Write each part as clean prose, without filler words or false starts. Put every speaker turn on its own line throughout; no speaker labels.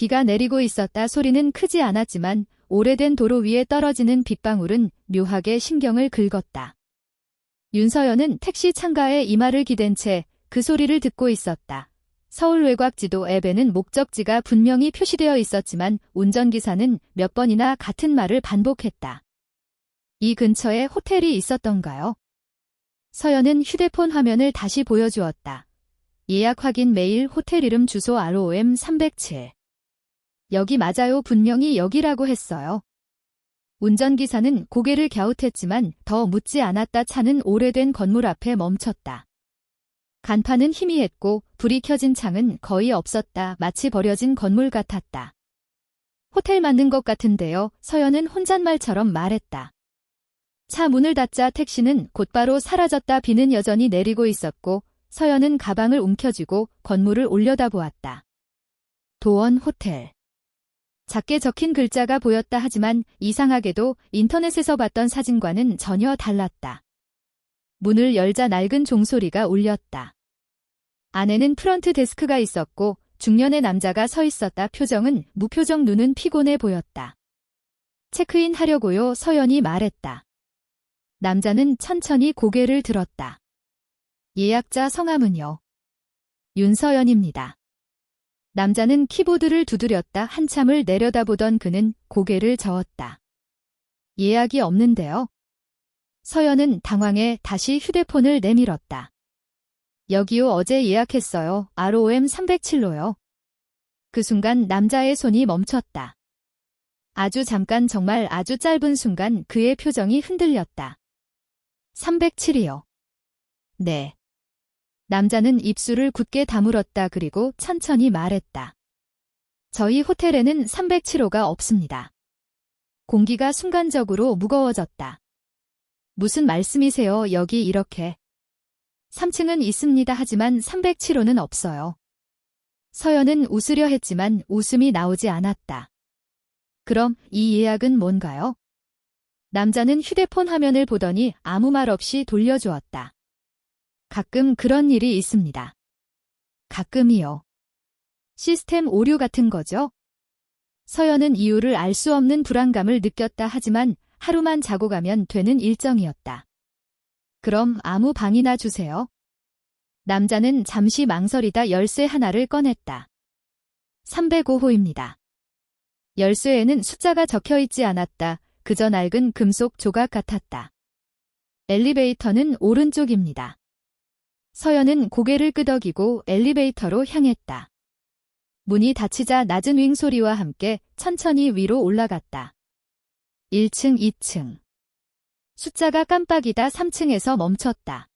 비가 내리고 있었다. 소리는 크지 않았지만 오래된 도로 위에 떨어지는 빗방울은 묘하게 신경을 긁었다. 윤서연은 택시 창가에 이마를 기댄 채 그 소리를 듣고 있었다. 서울 외곽지도 앱에는 목적지가 분명히 표시되어 있었지만 운전기사는 몇 번이나 같은 말을 반복했다. 이 근처에 호텔이 있었던가요? 서연은 휴대폰 화면을 다시 보여주었다. 예약 확인 메일, 호텔 이름, 주소 ROM 307. 여기 맞아요. 분명히 여기라고 했어요. 운전기사는 고개를 갸웃했지만 더 묻지 않았다. 차는 오래된 건물 앞에 멈췄다. 간판은 희미했고 불이 켜진 창은 거의 없었다. 마치 버려진 건물 같았다. 호텔 맞는 것 같은데요. 서연은 혼잣말처럼 말했다. 차 문을 닫자 택시는 곧바로 사라졌다. 비는 여전히 내리고 있었고 서연은 가방을 움켜쥐고 건물을 올려다보았다. 도원 호텔. 작게 적힌 글자가 보였다. 하지만 이상하게도 인터넷에서 봤던 사진과는 전혀 달랐다. 문을 열자 낡은 종소리가 울렸다. 안에는 프런트 데스크가 있었고 중년의 남자가 서 있었다. 표정은 무표정, 눈은 피곤해 보였다. 체크인 하려고요. 서연이 말했다. 남자는 천천히 고개를 들었다. 예약자 성함은요? 윤서연입니다. 남자는 키보드를 두드렸다. 한참을 내려다보던 그는 고개를 저었다. 예약이 없는데요? 서연은 당황해 다시 휴대폰을 내밀었다. 여기요. 어제 예약했어요. ROM 307로요. 그 순간 남자의 손이 멈췄다. 아주 잠깐, 정말 아주 짧은 순간 그의 표정이 흔들렸다. 307이요. 네. 남자는 입술을 굳게 다물었다. 그리고 천천히 말했다. 저희 호텔에는 307호가 없습니다. 공기가 순간적으로 무거워졌다. 무슨 말씀이세요? 여기 이렇게. 3층은 있습니다. 하지만 307호는 없어요. 서연은 웃으려 했지만 웃음이 나오지 않았다. 그럼 이 예약은 뭔가요? 남자는 휴대폰 화면을 보더니 아무 말 없이 돌려주었다. 가끔 그런 일이 있습니다. 가끔이요. 시스템 오류 같은 거죠? 서연은 이유를 알 수 없는 불안감을 느꼈다. 하지만 하루만 자고 가면 되는 일정이었다. 그럼 아무 방이나 주세요. 남자는 잠시 망설이다 열쇠 하나를 꺼냈다. 305호입니다. 열쇠에는 숫자가 적혀 있지 않았다. 그저 낡은 금속 조각 같았다. 엘리베이터는 오른쪽입니다. 서연은 고개를 끄덕이고 엘리베이터로 향했다. 문이 닫히자 낮은 윙 소리와 함께 천천히 위로 올라갔다. 1층, 2층. 숫자가 깜빡이다. 3층에서 멈췄다.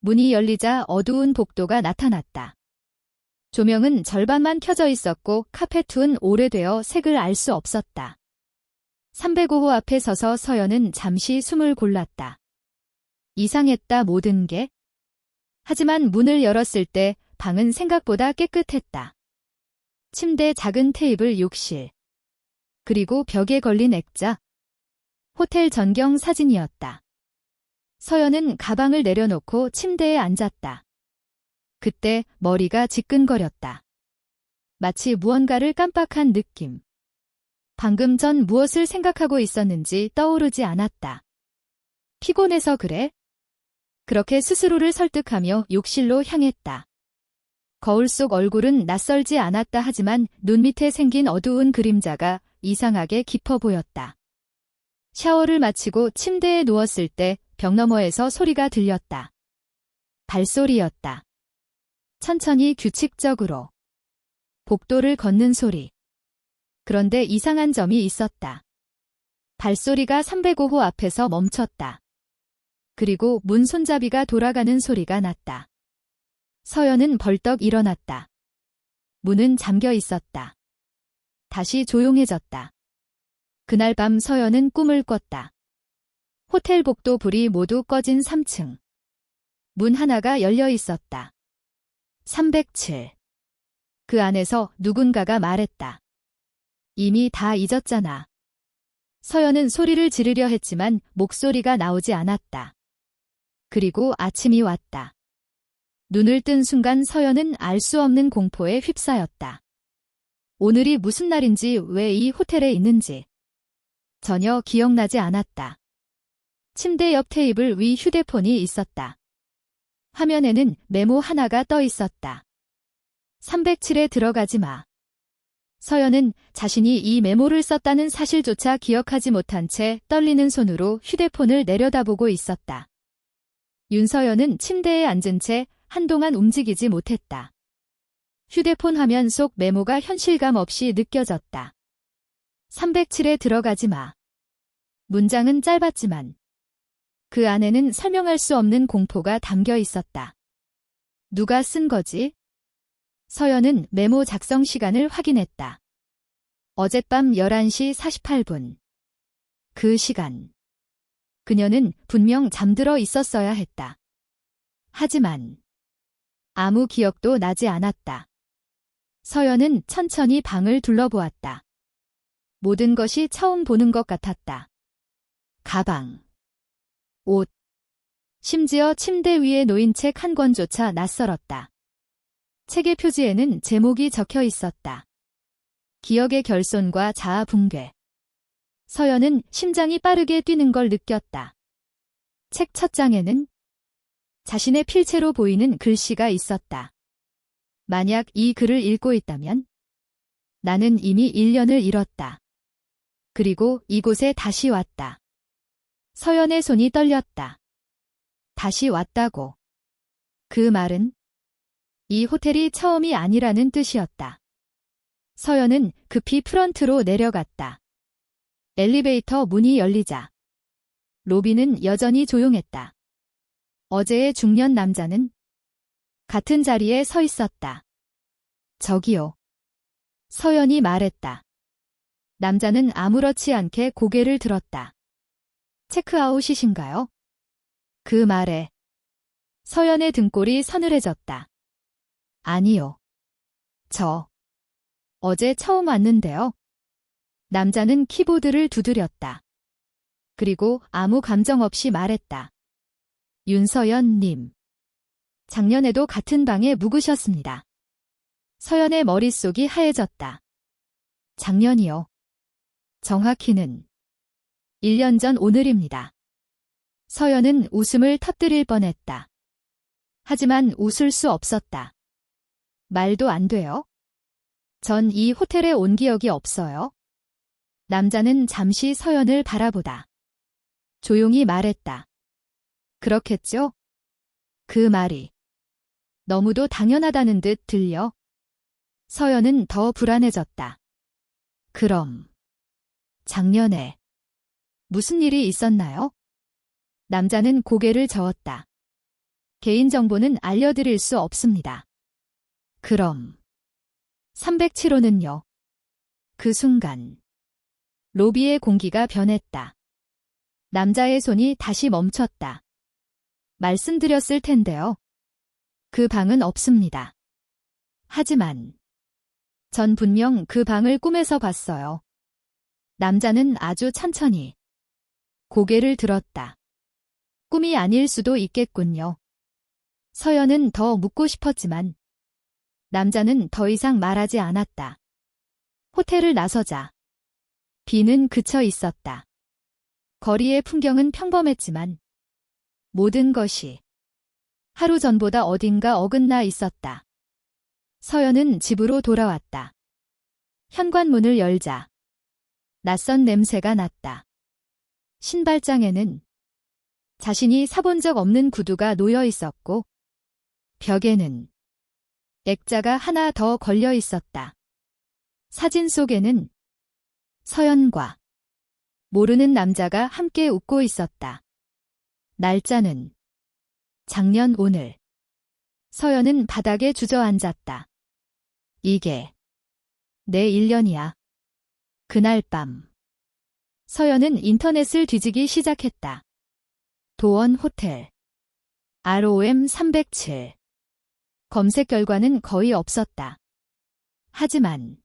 문이 열리자 어두운 복도가 나타났다. 조명은 절반만 켜져 있었고 카페트는 오래되어 색을 알 수 없었다. 305호 앞에 서서 서연은 잠시 숨을 골랐다. 이상했다. 모든 게. 하지만 문을 열었을 때 방은 생각보다 깨끗했다. 침대, 작은 테이블, 욕실. 그리고 벽에 걸린 액자. 호텔 전경 사진이었다. 서연은 가방을 내려놓고 침대에 앉았다. 그때 머리가 지끈거렸다. 마치 무언가를 깜빡한 느낌. 방금 전 무엇을 생각하고 있었는지 떠오르지 않았다. 피곤해서 그래? 그렇게 스스로를 설득하며 욕실로 향했다. 거울 속 얼굴은 낯설지 않았다. 하지만 눈 밑에 생긴 어두운 그림자가 이상하게 깊어 보였다. 샤워를 마치고 침대에 누웠을 때 벽 너머에서 소리가 들렸다. 발소리였다. 천천히 규칙적으로. 복도를 걷는 소리. 그런데 이상한 점이 있었다. 발소리가 305호 앞에서 멈췄다. 그리고 문 손잡이가 돌아가는 소리가 났다. 서연은 벌떡 일어났다. 문은 잠겨 있었다. 다시 조용해졌다. 그날 밤 서연은 꿈을 꿨다. 호텔 복도 불이 모두 꺼진 3층. 문 하나가 열려 있었다. 307. 그 안에서 누군가가 말했다. 이미 다 잊었잖아. 서연은 소리를 지르려 했지만 목소리가 나오지 않았다. 그리고 아침이 왔다. 눈을 뜬 순간 서연은 알 수 없는 공포에 휩싸였다. 오늘이 무슨 날인지 왜 이 호텔에 있는지 전혀 기억나지 않았다. 침대 옆 테이블 위 휴대폰이 있었다. 화면에는 메모 하나가 떠 있었다. 307에 들어가지 마. 서연은 자신이 이 메모를 썼다는 사실조차 기억하지 못한 채 떨리는 손으로 휴대폰을 내려다보고 있었다. 윤서연은 침대에 앉은 채 한동안 움직이지 못했다. 휴대폰 화면 속 메모가 현실감 없이 느껴졌다. 307에 들어가지 마. 문장은 짧았지만 그 안에는 설명할 수 없는 공포가 담겨 있었다. 누가 쓴 거지? 서연은 메모 작성 시간을 확인했다. 어젯밤 11시 48분. 그 시간. 그녀는 분명 잠들어 있었어야 했다. 하지만 아무 기억도 나지 않았다. 서연은 천천히 방을 둘러보았다. 모든 것이 처음 보는 것 같았다. 가방, 옷, 심지어 침대 위에 놓인 책 한 권조차 낯설었다. 책의 표지에는 제목이 적혀 있었다. 기억의 결손과 자아 붕괴. 서연은 심장이 빠르게 뛰는 걸 느꼈다. 책 첫 장에는 자신의 필체로 보이는 글씨가 있었다. 만약 이 글을 읽고 있다면 나는 이미 1년을 잃었다. 그리고 이곳에 다시 왔다. 서연의 손이 떨렸다. 다시 왔다고. 그 말은 이 호텔이 처음이 아니라는 뜻이었다. 서연은 급히 프런트로 내려갔다. 엘리베이터 문이 열리자 로비는 여전히 조용했다. 어제의 중년 남자는 같은 자리에 서 있었다. 저기요. 서연이 말했다. 남자는 아무렇지 않게 고개를 들었다. 체크아웃이신가요? 그 말에 서연의 등골이 서늘해졌다. 아니요. 저 어제 처음 왔는데요. 남자는 키보드를 두드렸다. 그리고 아무 감정 없이 말했다. 윤서연님. 작년에도 같은 방에 묵으셨습니다. 서연의 머릿속이 하얘졌다. 작년이요. 정확히는 1년 전 오늘입니다. 서연은 웃음을 터뜨릴 뻔했다. 하지만 웃을 수 없었다. 말도 안 돼요? 전 이 호텔에 온 기억이 없어요. 남자는 잠시 서연을 바라보다 조용히 말했다. 그렇겠죠? 그 말이 너무도 당연하다는 듯 들려. 서연은 더 불안해졌다. 그럼 작년에 무슨 일이 있었나요? 남자는 고개를 저었다. 개인정보는 알려드릴 수 없습니다. 그럼 307호는요? 그 순간 로비의 공기가 변했다. 남자의 손이 다시 멈췄다. 말씀드렸을 텐데요. 그 방은 없습니다. 하지만 전 분명 그 방을 꿈에서 봤어요. 남자는 아주 천천히 고개를 들었다. 꿈이 아닐 수도 있겠군요. 서연은 더 묻고 싶었지만 남자는 더 이상 말하지 않았다. 호텔을 나서자 비는 그쳐 있었다. 거리의 풍경은 평범했지만 모든 것이 하루 전보다 어딘가 어긋나 있었다. 서연은 집으로 돌아왔다. 현관문을 열자 낯선 냄새가 났다. 신발장에는 자신이 사본 적 없는 구두가 놓여 있었고 벽에는 액자가 하나 더 걸려 있었다. 사진 속에는 서연과 모르는 남자가 함께 웃고 있었다. 날짜는 작년 오늘. 서연은 바닥에 주저앉았다. 이게 내 1년이야. 그날 밤 서연은 인터넷을 뒤지기 시작했다. 도원 호텔 ROM 307 검색 결과는 거의 없었다. 하지만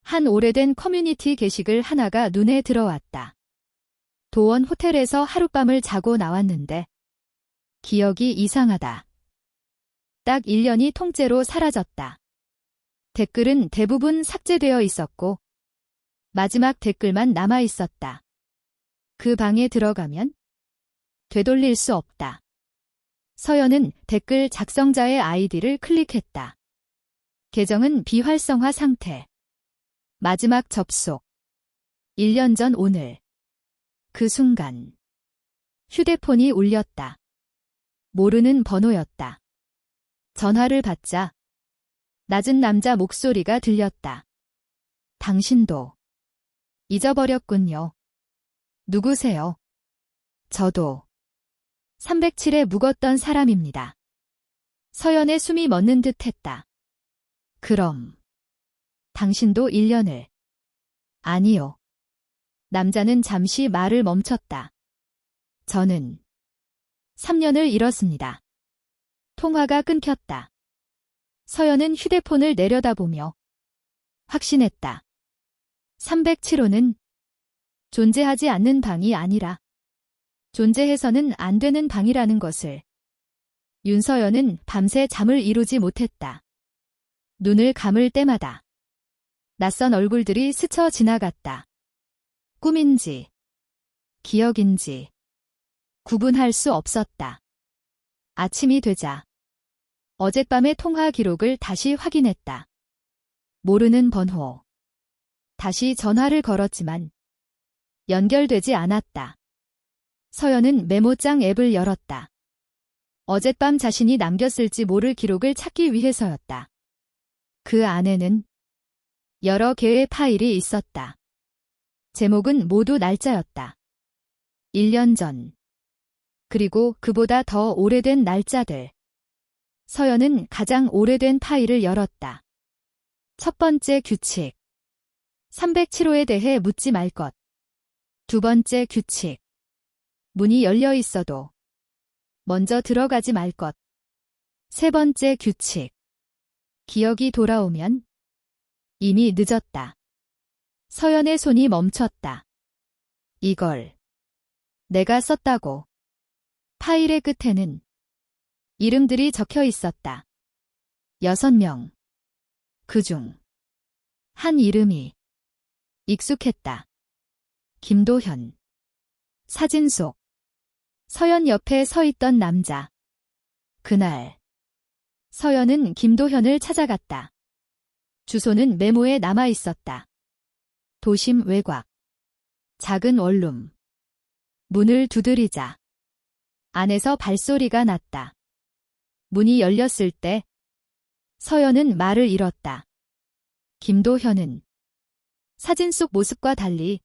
한 오래된 커뮤니티 게시글 하나가 눈에 들어왔다. 도원 호텔에서 하룻밤을 자고 나왔는데 기억이 이상하다. 딱 1년이 통째로 사라졌다. 댓글은 대부분 삭제되어 있었고 마지막 댓글만 남아 있었다. 그 방에 들어가면 되돌릴 수 없다. 서연은 댓글 작성자의 아이디를 클릭했다. 계정은 비활성화 상태. 마지막 접속. 1년 전 오늘. 그 순간 휴대폰이 울렸다. 모르는 번호였다. 전화를 받자 낮은 남자 목소리가 들렸다. 당신도 잊어버렸군요. 누구세요? 저도 307에 묵었던 사람입니다. 서연의 숨이 멎는 듯 했다. 그럼 당신도 1년을. 아니요. 남자는 잠시 말을 멈췄다. 저는 3년을 잃었습니다. 통화가 끊겼다. 서연은 휴대폰을 내려다보며 확신했다. 307호는 존재하지 않는 방이 아니라 존재해서는 안 되는 방이라는 것을. 윤서연은 밤새 잠을 이루지 못했다. 눈을 감을 때마다 낯선 얼굴들이 스쳐 지나갔다. 꿈인지 기억인지 구분할 수 없었다. 아침이 되자 어젯밤의 통화 기록을 다시 확인했다. 모르는 번호. 다시 전화를 걸었지만 연결되지 않았다. 서연은 메모장 앱을 열었다. 어젯밤 자신이 남겼을지 모를 기록을 찾기 위해서였다. 그 안에는 여러 개의 파일이 있었다. 제목은 모두 날짜였다. 1년 전. 그리고 그보다 더 오래된 날짜들. 서연은 가장 오래된 파일을 열었다. 첫 번째 규칙. 307호에 대해 묻지 말 것. 두 번째 규칙. 문이 열려 있어도 먼저 들어가지 말 것. 세 번째 규칙. 기억이 돌아오면 이미 늦었다. 서연의 손이 멈췄다. 이걸 내가 썼다고. 파일의 끝에는 이름들이 적혀 있었다. 6명. 그중 한 이름이 익숙했다. 김도현. 사진 속 서연 옆에 서 있던 남자. 그날 서연은 김도현을 찾아갔다. 주소는 메모에 남아 있었다. 도심 외곽. 작은 원룸. 문을 두드리자 안에서 발소리가 났다. 문이 열렸을 때 서연은 말을 잃었다. 김도현은 사진 속 모습과 달리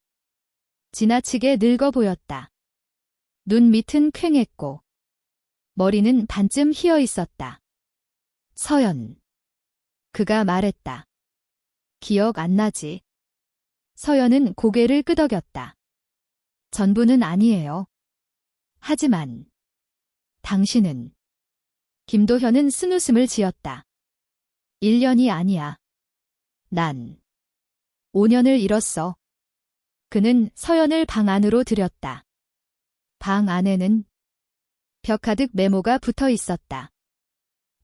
지나치게 늙어 보였다. 눈 밑은 퀭했고 머리는 반쯤 휘어 있었다. 서연. 그가 말했다. 기억 안 나지? 서연은 고개를 끄덕였다. 전부는 아니에요. 하지만 당신은. 김도현은 쓴웃음을 지었다. 1년이 아니야. 난 5년을 잃었어. 그는 서연을 방 안으로 들였다. 방 안에는 벽 가득 메모가 붙어 있었다.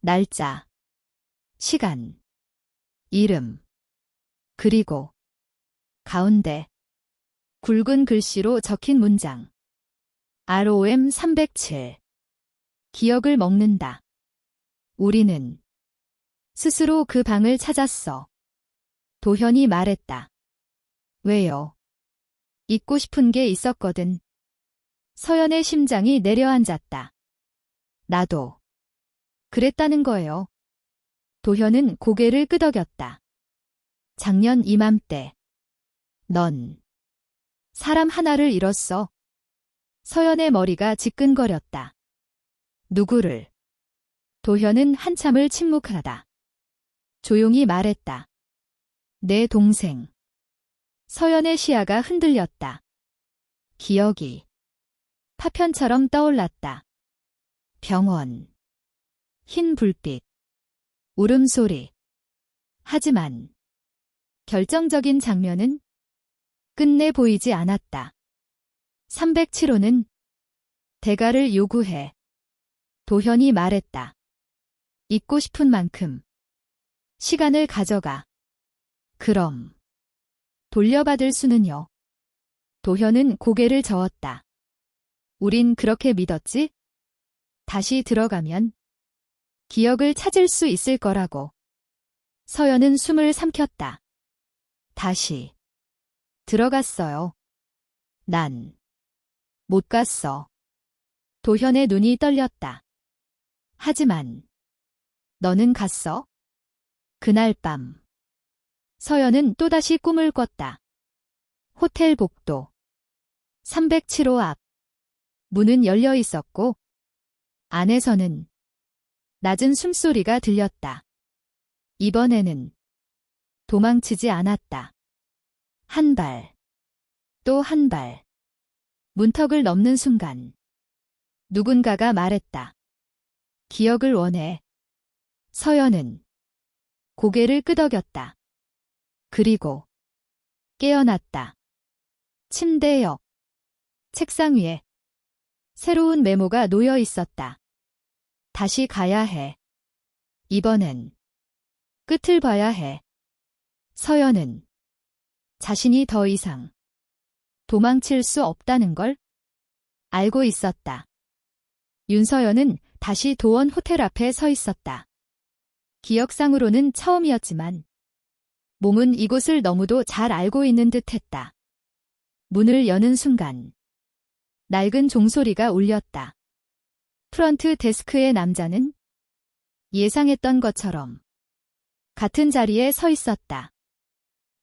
날짜, 시간, 이름, 그리고 가운데 굵은 글씨로 적힌 문장. ROM 307. 기억을 먹는다. 우리는 스스로 그 방을 찾았어. 도현이 말했다. 왜요? 잊고 싶은 게 있었거든. 서연의 심장이 내려앉았다. 나도 그랬다는 거예요. 도현은 고개를 끄덕였다. 작년 이맘때 넌 사람 하나를 잃었어. 서연의 머리가 지끈거렸다. 누구를? 도현은 한참을 침묵하다. 조용히 말했다. 내 동생. 서연의 시야가 흔들렸다. 기억이 파편처럼 떠올랐다. 병원. 흰 불빛. 울음소리. 하지만 결정적인 장면은 끝내 보이지 않았다. 307호는 대가를 요구해. 도현이 말했다. 잊고 싶은 만큼 시간을 가져가. 그럼 돌려받을 수는요? 도현은 고개를 저었다. 우린 그렇게 믿었지? 다시 들어가면 기억을 찾을 수 있을 거라고. 서연은 숨을 삼켰다. 다시 들어갔어요. 난 못 갔어. 도현의 눈이 떨렸다. 하지만 너는 갔어? 그날 밤 서연은 또다시 꿈을 꿨다. 호텔 복도 307호 앞 문은 열려 있었고 안에서는 낮은 숨소리가 들렸다. 이번에는 도망치지 않았다. 한 발, 또 한 발. 문턱을 넘는 순간 누군가가 말했다. 기억을 원해. 서연은 고개를 끄덕였다. 그리고 깨어났다. 침대 옆 책상 위에 새로운 메모가 놓여 있었다. 다시 가야 해. 이번엔 끝을 봐야 해. 서연은 자신이 더 이상 도망칠 수 없다는 걸 알고 있었다. 윤서연은 다시 도원 호텔 앞에 서 있었다. 기억상으로는 처음이었지만 몸은 이곳을 너무도 잘 알고 있는 듯했다. 문을 여는 순간 낡은 종소리가 울렸다. 프런트 데스크의 남자는 예상했던 것처럼 같은 자리에 서 있었다.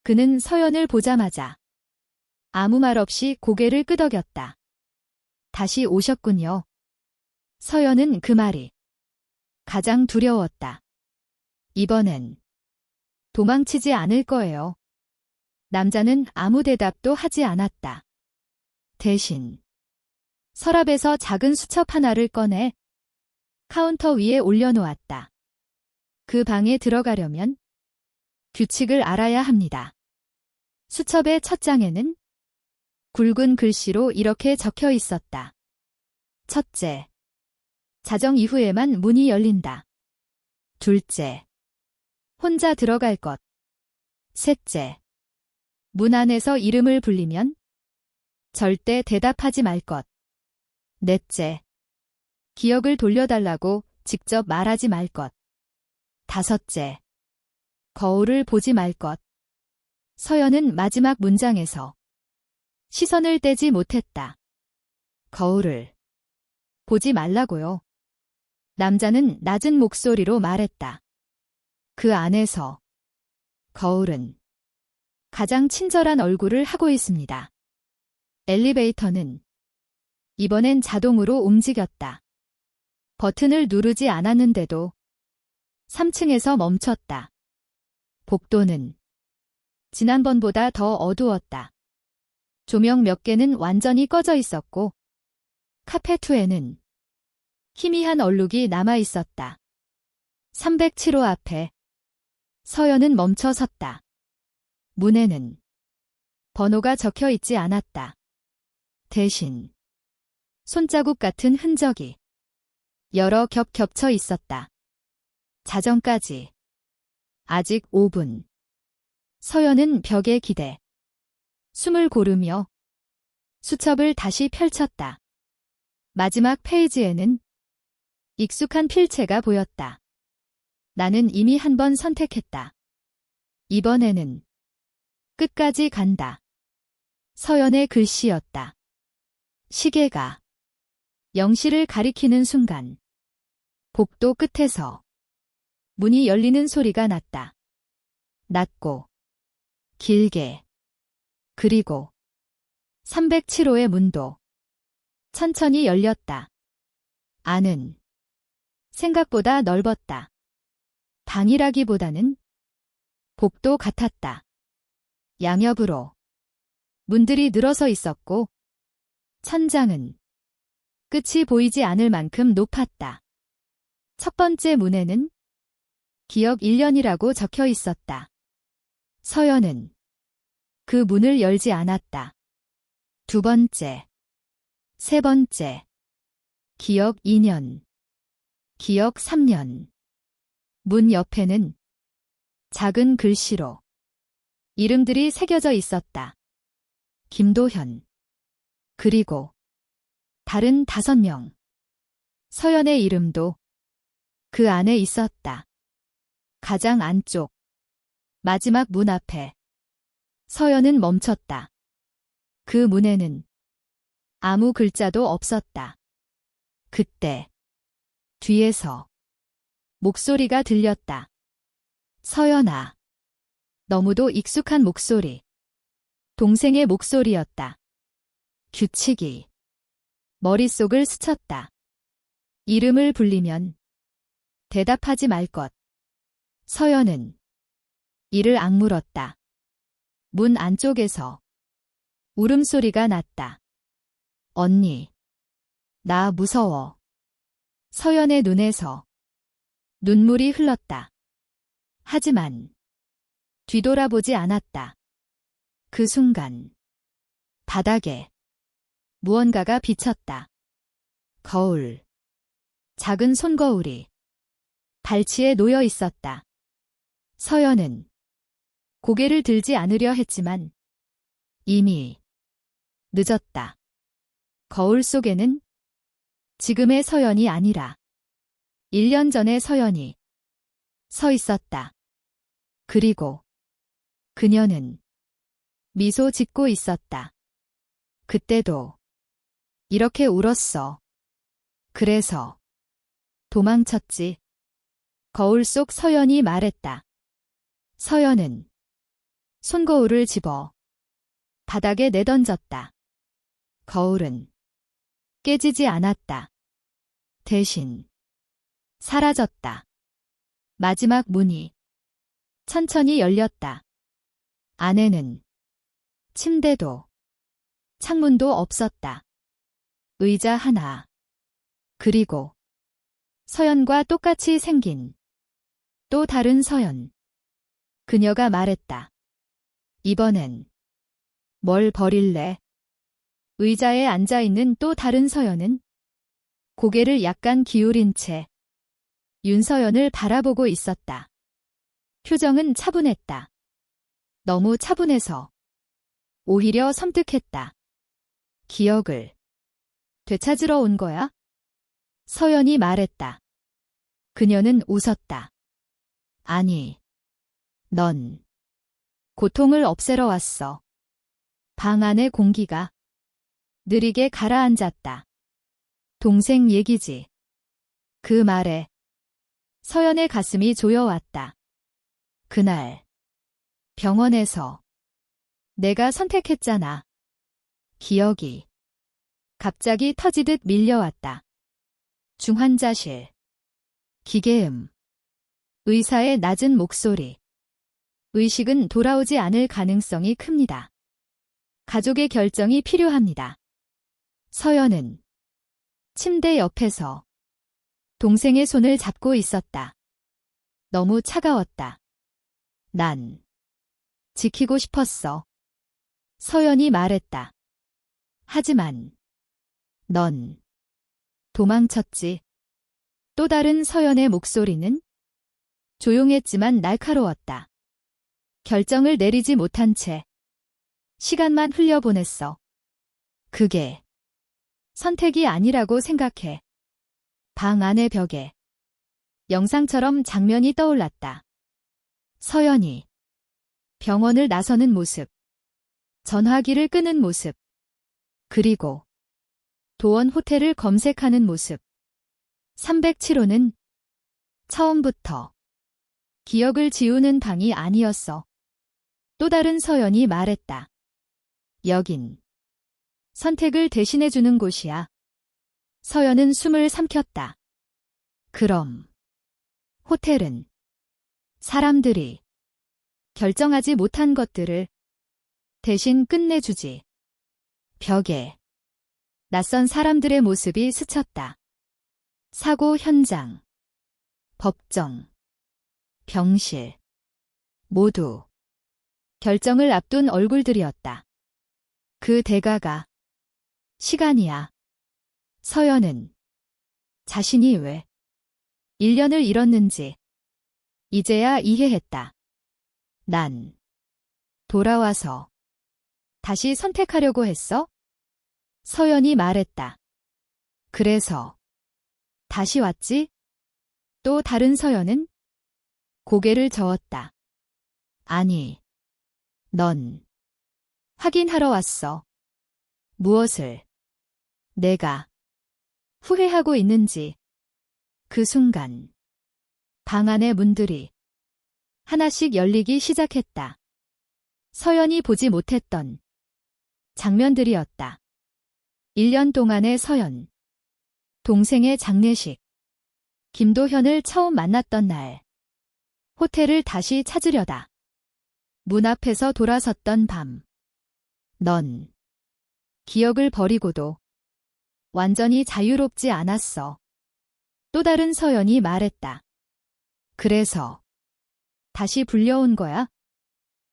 그는 서연을 보자마자 아무 말 없이 고개를 끄덕였다. 다시 오셨군요. 서연은 그 말이 가장 두려웠다. 이번엔 도망치지 않을 거예요. 남자는 아무 대답도 하지 않았다. 대신 서랍에서 작은 수첩 하나를 꺼내 카운터 위에 올려놓았다. 그 방에 들어가려면 규칙을 알아야 합니다. 수첩의 첫 장에는 굵은 글씨로 이렇게 적혀 있었다. 첫째, 자정 이후에만 문이 열린다. 둘째, 혼자 들어갈 것. 셋째, 문 안에서 이름을 불리면 절대 대답하지 말 것. 넷째, 기억을 돌려달라고 직접 말하지 말 것. 다섯째, 거울을 보지 말 것. 서연은 마지막 문장에서 시선을 떼지 못했다. 거울을 보지 말라고요. 남자는 낮은 목소리로 말했다. 그 안에서 거울은 가장 친절한 얼굴을 하고 있습니다. 엘리베이터는 이번엔 자동으로 움직였다. 버튼을 누르지 않았는데도 3층에서 멈췄다. 복도는 지난번보다 더 어두웠다. 조명 몇 개는 완전히 꺼져 있었고 카페트에는 희미한 얼룩이 남아 있었다. 307호 앞에 서연은 멈춰 섰다. 문에는 번호가 적혀 있지 않았다. 대신 손자국 같은 흔적이 여러 겹 겹쳐 있었다. 자정까지 아직 5분. 서연은 벽에 기대 숨을 고르며 수첩을 다시 펼쳤다. 마지막 페이지에는 익숙한 필체가 보였다. 나는 이미 한 번 선택했다. 이번에는 끝까지 간다. 서연의 글씨였다. 시계가 0시를 가리키는 순간 복도 끝에서 문이 열리는 소리가 났다. 낮고 길게. 그리고 307호의 문도 천천히 열렸다. 안은 생각보다 넓었다. 방이라기보다는 복도 같았다. 양옆으로 문들이 늘어서 있었고 천장은 끝이 보이지 않을 만큼 높았다. 첫 번째 문에는 기억 1년이라고 적혀 있었다. 서연은 그 문을 열지 않았다. 두 번째, 세 번째, 기억 2년, 기억 3년. 문 옆에는 작은 글씨로 이름들이 새겨져 있었다. 김도현. 그리고 다른 5명. 서연의 이름도 그 안에 있었다. 가장 안쪽, 마지막 문 앞에 서연은 멈췄다. 그 문에는 아무 글자도 없었다. 그때 뒤에서 목소리가 들렸다. 서연아. 너무도 익숙한 목소리. 동생의 목소리였다. 규칙이 머릿속을 스쳤다. 이름을 불리면 대답하지 말 것. 서연은 이를 악물었다. 문 안쪽에서 울음소리가 났다. 언니. 나 무서워. 서연의 눈에서 눈물이 흘렀다. 하지만 뒤돌아보지 않았다. 그 순간 바닥에 무언가가 비쳤다. 거울. 작은 손거울이 발치에 놓여 있었다. 서연은 고개를 들지 않으려 했지만 이미 늦었다. 거울 속에는 지금의 서연이 아니라 1년 전의 서연이 서 있었다. 그리고 그녀는 미소 짓고 있었다. 그때도 이렇게 울었어. 그래서 도망쳤지. 거울 속 서연이 말했다. 서연은 손거울을 집어 바닥에 내던졌다. 거울은 깨지지 않았다. 대신 사라졌다. 마지막 문이 천천히 열렸다. 안에는 침대도 창문도 없었다. 의자 하나. 그리고 서연과 똑같이 생긴 또 다른 서연. 그녀가 말했다. 이번엔 뭘 버릴래? 의자에 앉아있는 또 다른 서연은 고개를 약간 기울인 채 윤서연을 바라보고 있었다. 표정은 차분했다. 너무 차분해서 오히려 섬뜩했다. 기억을 되찾으러 온 거야? 서연이 말했다. 그녀는 웃었다. 아니, 넌 고통을 없애러 왔어. 방 안의 공기가 느리게 가라앉았다. 동생 얘기지. 그 말에 서연의 가슴이 조여왔다. 그날 병원에서 내가 선택했잖아. 기억이 갑자기 터지듯 밀려왔다. 중환자실. 기계음. 의사의 낮은 목소리. 의식은 돌아오지 않을 가능성이 큽니다. 가족의 결정이 필요합니다. 서연은 침대 옆에서 동생의 손을 잡고 있었다. 너무 차가웠다. 난 지키고 싶었어. 서연이 말했다. 하지만 넌 도망쳤지. 또 다른 서연의 목소리는 조용했지만 날카로웠다. 결정을 내리지 못한 채 시간만 흘려보냈어. 그게 선택이 아니라고 생각해. 방 안의 벽에 영상처럼 장면이 떠올랐다. 서연이 병원을 나서는 모습, 전화기를 끄는 모습, 그리고 도원 호텔을 검색하는 모습. 307호는 처음부터 기억을 지우는 방이 아니었어. 또 다른 서연이 말했다. 여긴 선택을 대신해주는 곳이야. 서연은 숨을 삼켰다. 그럼 호텔은 사람들이 결정하지 못한 것들을 대신 끝내주지. 벽에 낯선 사람들의 모습이 스쳤다. 사고 현장, 법정, 병실, 모두 결정을 앞둔 얼굴들이었다. 그 대가가 시간이야. 서연은 자신이 왜 1년을 잃었는지 이제야 이해했다. 난 돌아와서 다시 선택하려고 했어? 서연이 말했다. 그래서 다시 왔지? 또 다른 서연은 고개를 저었다. 아니, 넌 확인하러 왔어. 무엇을? 내가 후회하고 있는지. 그 순간 방 안의 문들이 하나씩 열리기 시작했다. 서연이 보지 못했던 장면들이었다. 1년 동안의 서연, 동생의 장례식, 김도현을 처음 만났던 날, 호텔을 다시 찾으려다 문 앞에서 돌아섰던 밤. 넌 기억을 버리고도 완전히 자유롭지 않았어. 또 다른 서연이 말했다. 그래서 다시 불려온 거야?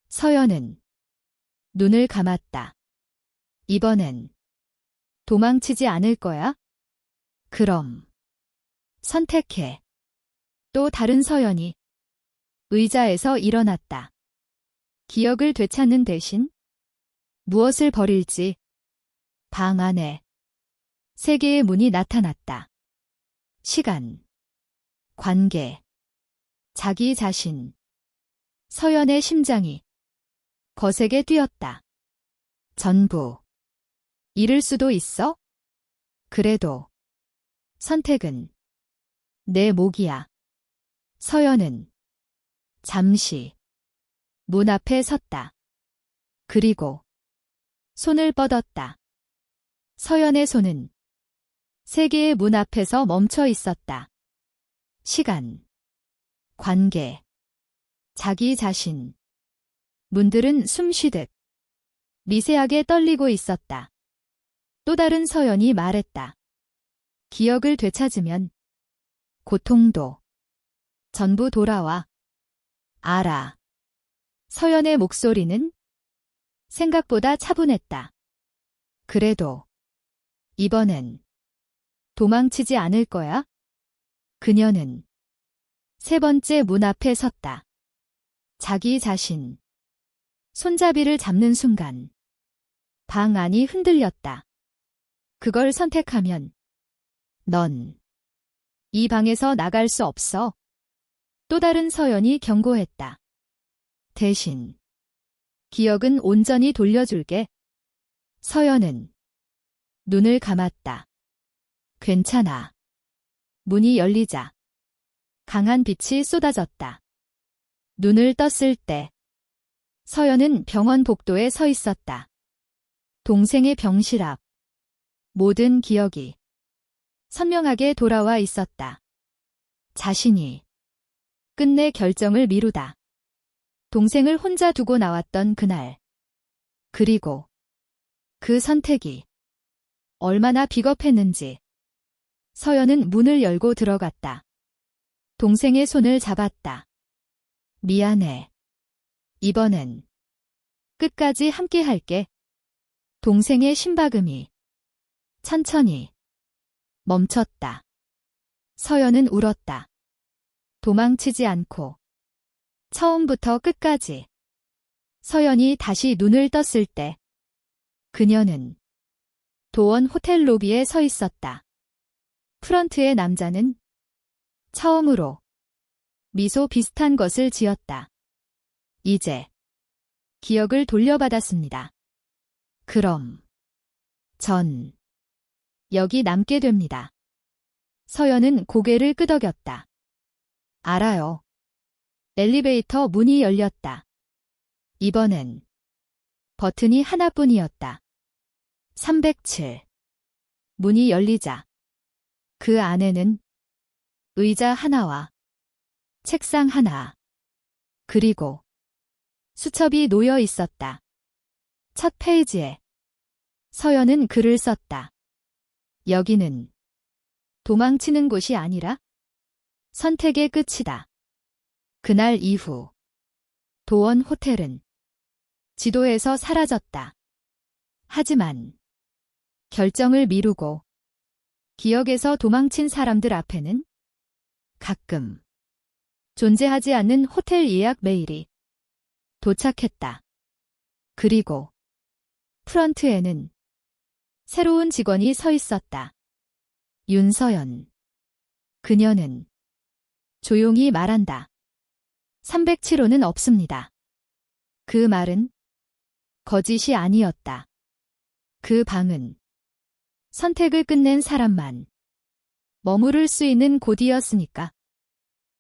서연은 눈을 감았다. 이번엔 도망치지 않을 거야? 그럼 선택해. 또 다른 서연이 의자에서 일어났다. 기억을 되찾는 대신 무엇을 버릴지. 방 안에 3개의 문이 나타났다. 시간, 관계, 자기 자신. 서연의 심장이 거세게 뛰었다. 전부 잃을 수도 있어? 그래도 선택은 내 몫이야. 서연은 잠시 문 앞에 섰다. 그리고 손을 뻗었다. 서연의 손은 3개의 문 앞에서 멈춰 있었다. 시간, 관계, 자기 자신. 문들은 숨쉬듯 미세하게 떨리고 있었다. 또 다른 서연이 말했다. 기억을 되찾으면 고통도 전부 돌아와. 알아. 서연의 목소리는 생각보다 차분했다. 그래도 이번엔 도망치지 않을 거야? 그녀는 3번째 문 앞에 섰다. 자기 자신. 손잡이를 잡는 순간 방 안이 흔들렸다. 그걸 선택하면 넌 이 방에서 나갈 수 없어. 또 다른 서연이 경고했다. 대신 기억은 온전히 돌려줄게. 서연은 눈을 감았다. 괜찮아. 문이 열리자 강한 빛이 쏟아졌다. 눈을 떴을 때 서연은 병원 복도에 서 있었다. 동생의 병실 앞. 모든 기억이 선명하게 돌아와 있었다. 자신이 끝내 결정을 미루다 동생을 혼자 두고 나왔던 그날. 그리고 그 선택이 얼마나 비겁했는지. 서연은 문을 열고 들어갔다. 동생의 손을 잡았다. 미안해. 이번엔 끝까지 함께 할게. 동생의 심박음이 천천히 멈췄다. 서연은 울었다. 도망치지 않고 처음부터 끝까지. 서연이 다시 눈을 떴을 때 그녀는 도원 호텔 로비에 서 있었다. 프런트의 남자는 처음으로 미소 비슷한 것을 지었다. 이제 기억을 돌려받았습니다. 그럼 전 여기 남게 됩니다. 서연은 고개를 끄덕였다. 알아요. 엘리베이터 문이 열렸다. 이번엔 버튼이 하나뿐이었다. 307. 문이 열리자 그 안에는 의자 하나와 책상 하나, 그리고 수첩이 놓여 있었다. 첫 페이지에 서연은 글을 썼다. 여기는 도망치는 곳이 아니라 선택의 끝이다. 그날 이후 도원 호텔은 지도에서 사라졌다. 하지만 결정을 미루고 기억에서 도망친 사람들 앞에는 가끔 존재하지 않는 호텔 예약 메일이 도착했다. 그리고 프런트에는 새로운 직원이 서 있었다. 윤서연. 그녀는 조용히 말한다. 307호는 없습니다. 그 말은 거짓이 아니었다. 그 방은 선택을 끝낸 사람만 머무를 수 있는 곳이었으니까.